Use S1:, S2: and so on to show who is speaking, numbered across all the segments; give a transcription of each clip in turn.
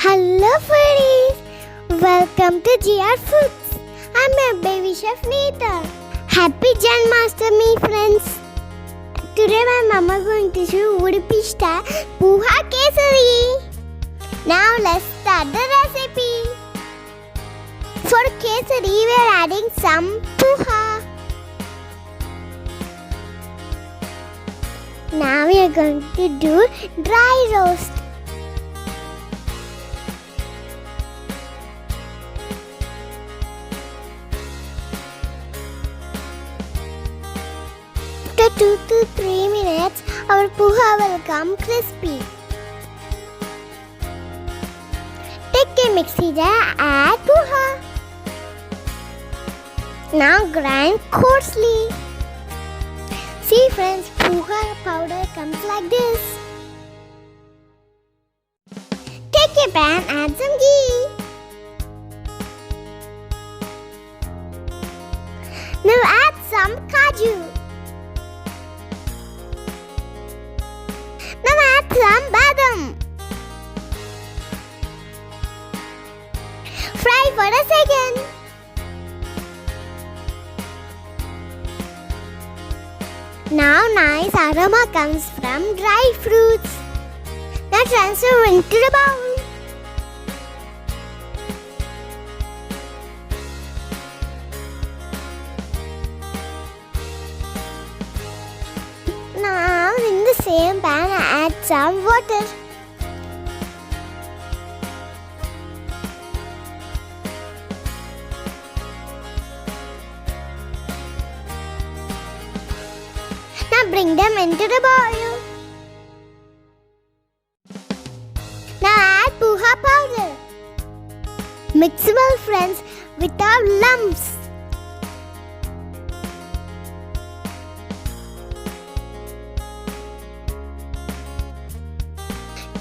S1: Hello foodies! Welcome to GR Foods. I'm My Baby Chef Nehitha. Happy Janmashtami friends! Today my mama going to show Udupi style Poha Kesari. Now let's start the recipe. For Kesari we are adding some poha. Now we are going to do dry roast. After 2 to 3 minutes, our poha will come crispy. Take a mixie jar, add poha. Now grind coarsely. See friends, poha powder comes like this. Take a pan, add some ghee. Now add some kaju. Now add some badam. Fry for a second. Now nice aroma comes from dry fruits. Now transfer into the bowl. Now in the same pan add some water. Now bring them into the boil. Now add poha powder. Mix well friends without lumps.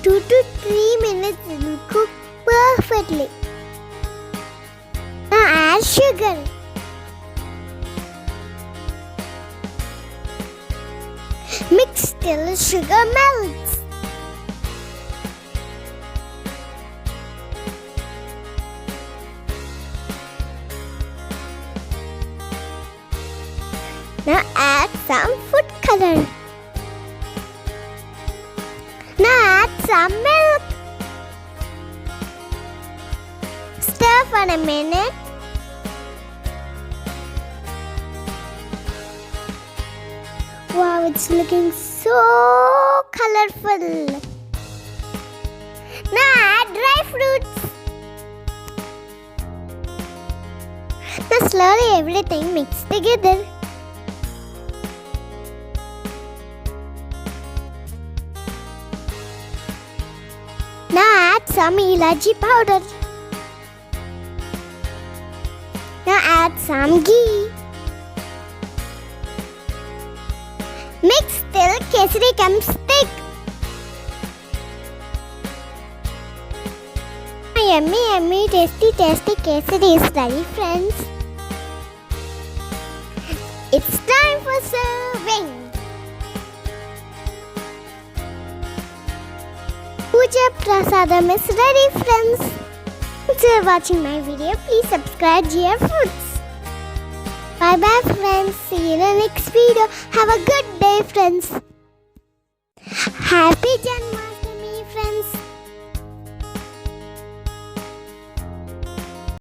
S1: Two to 3 minutes it will cook perfectly. Now add sugar. Mix till sugar melts. Now add some food color. Now add some milk. Stir for a minute. Wow, it's looking so colorful. Now add dry fruits. Now slowly everything mix together. Now add some ilachi powder. Now add some ghee. Mix till kesari comes thick. Yummy, tasty kesari is ready, friends. It's time for serving. Puja Prasadam is ready, friends. Thanks for watching my video. Please subscribe GR Foods. Bye bye friends. See you in the next video. Have a good day friends. Happy Janmashtami.